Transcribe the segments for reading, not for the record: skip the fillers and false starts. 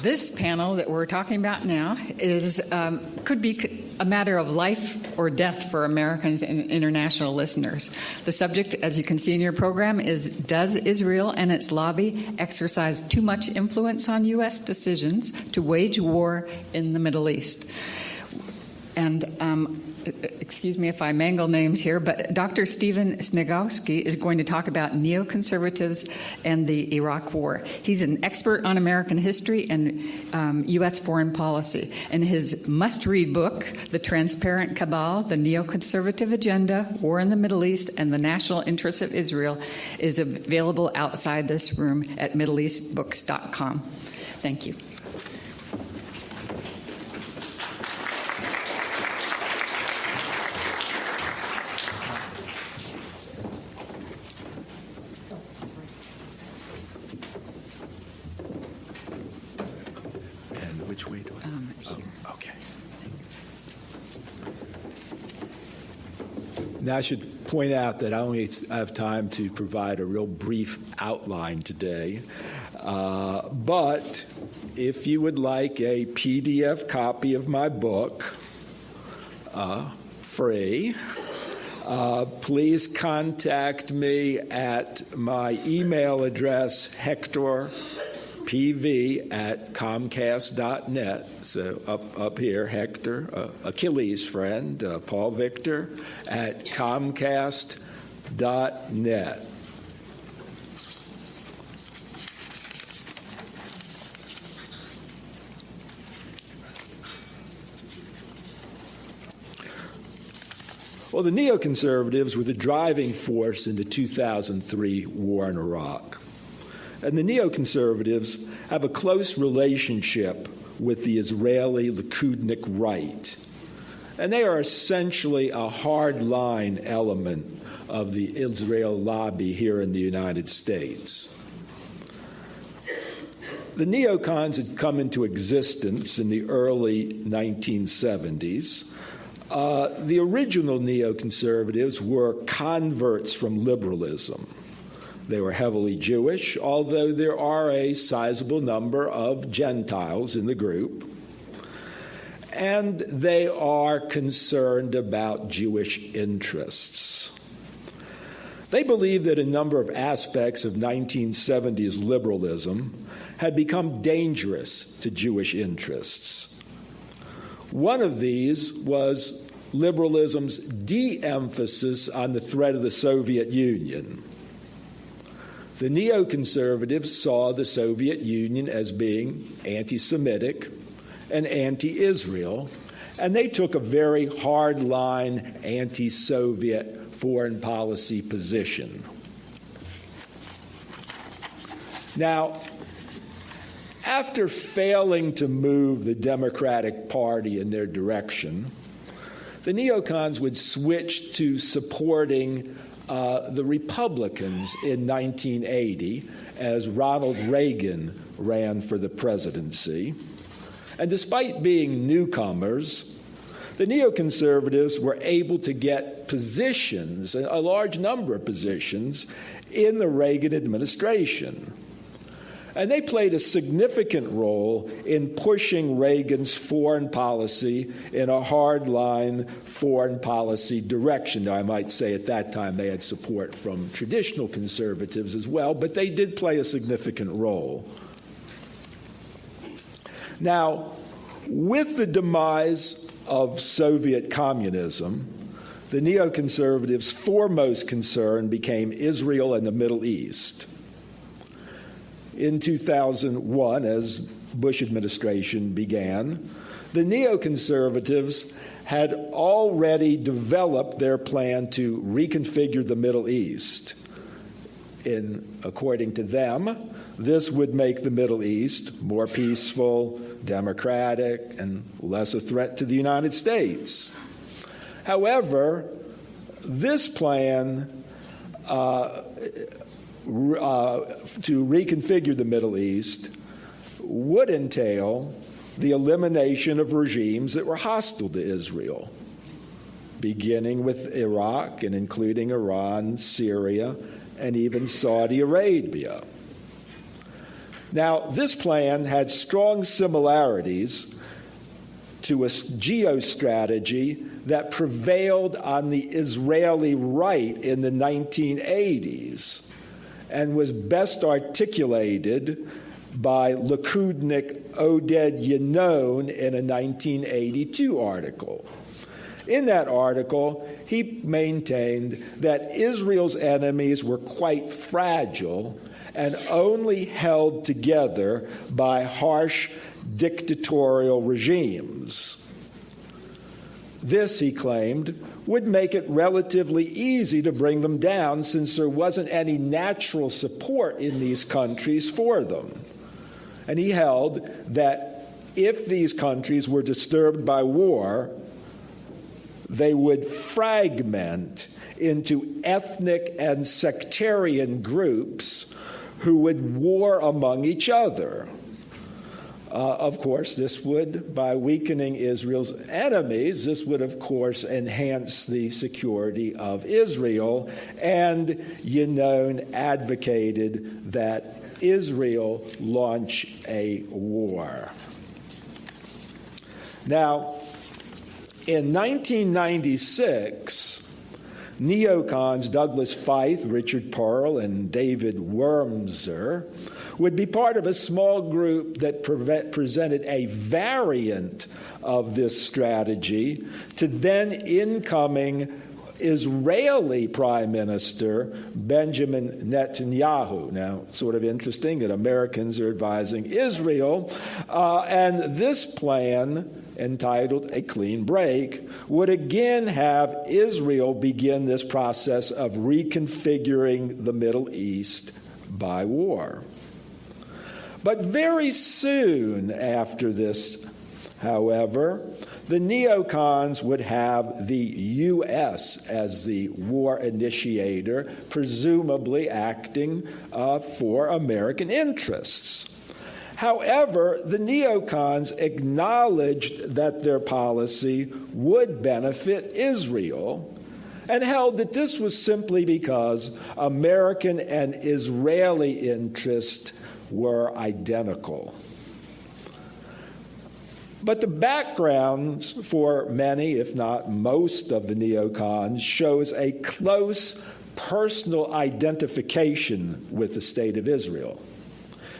This panel that we're talking about now could be a matter of life or death for Americans and international listeners. The subject, as you can see in your program, is Does Israel and its lobby exercise too much influence on U.S. decisions to wage war in the Middle East? And excuse me if I mangle names here, but Dr. Stephen Sniegoski is going to talk about neoconservatives and the Iraq War. He's an expert on American history and U.S. foreign policy. And his must-read book, The Transparent Cabal, The Neoconservative Agenda, War in the Middle East, and the National Interests of Israel, is available outside this room at MiddleEastBooks.com. Thank you. Which way do I? Here. Okay. Now, I should point out that I only have time to provide a real brief outline today. But if you would like a PDF copy of my book, free, please contact me at my email address, HectorPV@Comcast.net. So up here, Hector, Achilles' friend, Paul Victor, at Comcast.net. Well, the neoconservatives were the driving force in the 2003 war in Iraq. And the neoconservatives have a close relationship with the Israeli Likudnik right. And they are essentially a hard-line element of the Israel lobby here in the United States. The neocons had come into existence in the early 1970s. The original neoconservatives were converts from liberalism. They were heavily Jewish, although there are a sizable number of Gentiles in the group. And they are concerned about Jewish interests. They believe that a number of aspects of 1970s liberalism had become dangerous to Jewish interests. One of these was liberalism's de-emphasis on the threat of the Soviet Union. The neoconservatives saw the Soviet Union as being anti-Semitic and anti-Israel, and they took a very hard-line anti-Soviet foreign policy position. Now, after failing to move the Democratic Party in their direction, the neocons would switch to supporting the Republicans in 1980 as Ronald Reagan ran for the presidency. And despite being newcomers, the neoconservatives were able to get positions, a large number of positions, in the Reagan administration. And they played a significant role in pushing Reagan's foreign policy in a hard-line foreign policy direction. Now, I might say at that time they had support from traditional conservatives as well, but they did play a significant role. Now, with the demise of Soviet communism, the neoconservatives' foremost concern became Israel and the Middle East. In 2001, as Bush administration began, the neoconservatives had already developed their plan to reconfigure the Middle East. According to them, this would make the Middle East more peaceful, democratic, and less a threat to the United States. However, this plan to reconfigure the Middle East would entail the elimination of regimes that were hostile to Israel, beginning with Iraq and including Iran, Syria, and even Saudi Arabia. Now, this plan had strong similarities to a geostrategy that prevailed on the Israeli right in the 1980s and was best articulated by Likudnik Oded Yinon in a 1982 article. In that article, he maintained that Israel's enemies were quite fragile and only held together by harsh dictatorial regimes. This, he claimed, would make it relatively easy to bring them down since there wasn't any natural support in these countries for them. And he held that if these countries were disturbed by war, they would fragment into ethnic and sectarian groups who would war among each other. Of course, this would, by weakening Israel's enemies, this would, of course, enhance the security of Israel. And Yinon advocated that Israel launch a war. Now, in 1996, neocons Douglas Feith, Richard Pearl, and David Wormser would be part of a small group that presented a variant of this strategy to then incoming Israeli Prime Minister Benjamin Netanyahu. Now, sort of interesting that Americans are advising Israel, and this plan, entitled A Clean Break, would again have Israel begin this process of reconfiguring the Middle East by war. But very soon after this, however, the neocons would have the U.S. as the war initiator, presumably acting for American interests. However, the neocons acknowledged that their policy would benefit Israel and held that this was simply because American and Israeli interests were identical. But the background for many, if not most, of the neocons shows a close personal identification with the State of Israel.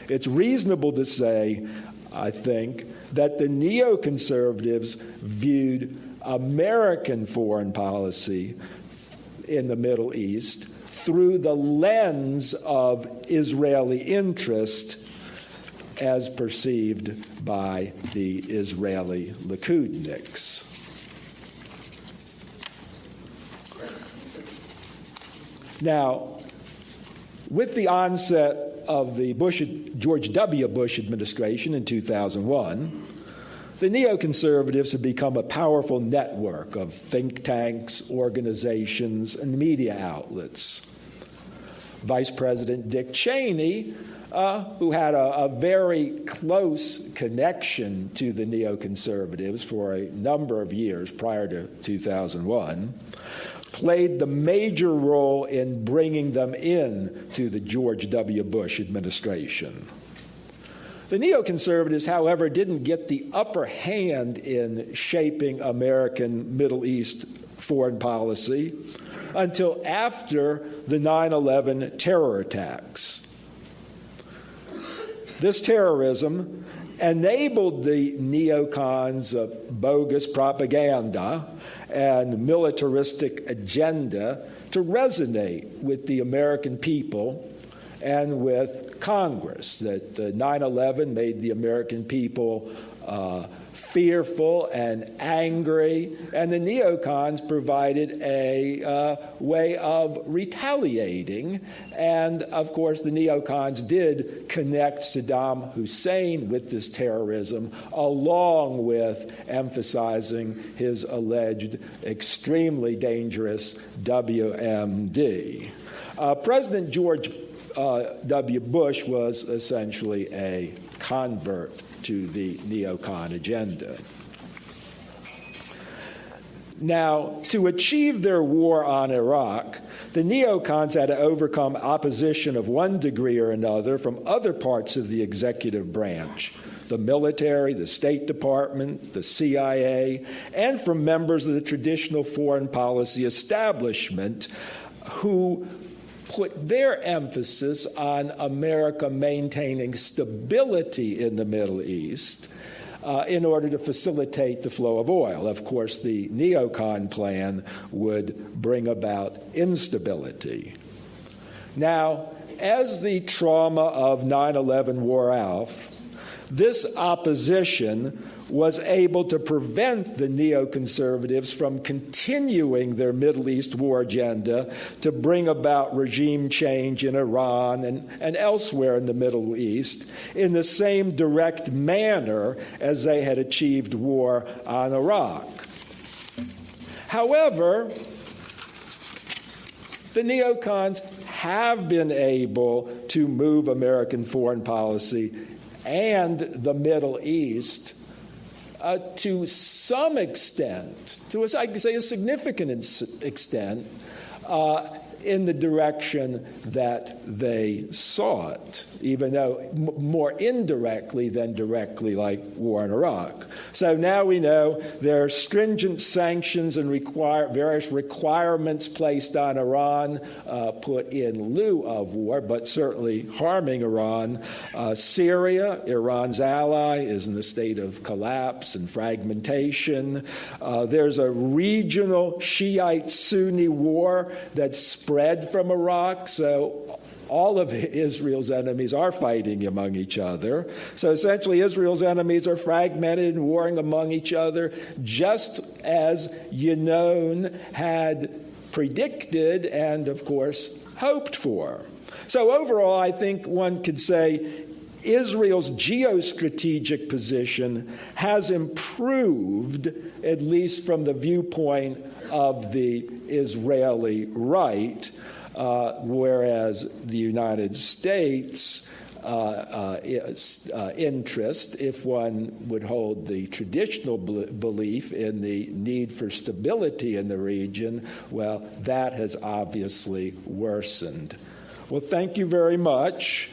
It's reasonable to say, I think, that the neoconservatives viewed American foreign policy in the Middle East through the lens of Israeli interest as perceived by the Israeli Likudniks. Now, with the onset of the George W. Bush administration in 2001, the neoconservatives have become a powerful network of think tanks, organizations, and media outlets. Vice President Dick Cheney, who had a very close connection to the neoconservatives for a number of years prior to 2001, played the major role in bringing them in to the George W. Bush administration. The neoconservatives, however, didn't get the upper hand in shaping American Middle East foreign policy until after the 9/11 terror attacks. This terrorism enabled the neocons of bogus propaganda and militaristic agenda to resonate with the American people and with Congress. That 9/11 made the American people fearful and angry, and the neocons provided a way of retaliating. And, of course, the neocons did connect Saddam Hussein with this terrorism, along with emphasizing his alleged extremely dangerous WMD. President George W. Bush was essentially a convert to the neocon agenda. Now, to achieve their war on Iraq, The neocons had to overcome opposition of one degree or another from other parts of the executive branch, the military, the State Department, the CIA, and from members of the traditional foreign policy establishment who put their emphasis on America maintaining stability in the Middle East in order to facilitate the flow of oil. Of course, the neocon plan would bring about instability. Now, as the trauma of 9/11 wore off, this opposition was able to prevent the neoconservatives from continuing their Middle East war agenda to bring about regime change in Iran and elsewhere in the Middle East in the same direct manner as they had achieved war on Iraq. However, the neocons have been able to move American foreign policy and the Middle East to some extent, to I can say a significant extent, in the direction that they sought, even though more indirectly than directly, like war in Iraq. So now we know there are stringent sanctions and various requirements placed on Iran, put in lieu of war, but certainly harming Iran. Syria, Iran's ally, is in a state of collapse and fragmentation. There's a regional Shiite-Sunni war that's spread from Iraq, so all of Israel's enemies are fighting among each other. So essentially, Israel's enemies are fragmented and warring among each other, just as Yinon had predicted and, of course, hoped for. So overall, I think one could say Israel's geostrategic position has improved, at least from the viewpoint of the Israeli right, whereas the United States' interest, if one would hold the traditional belief in the need for stability in the region, well, that has obviously worsened. Well, thank you very much.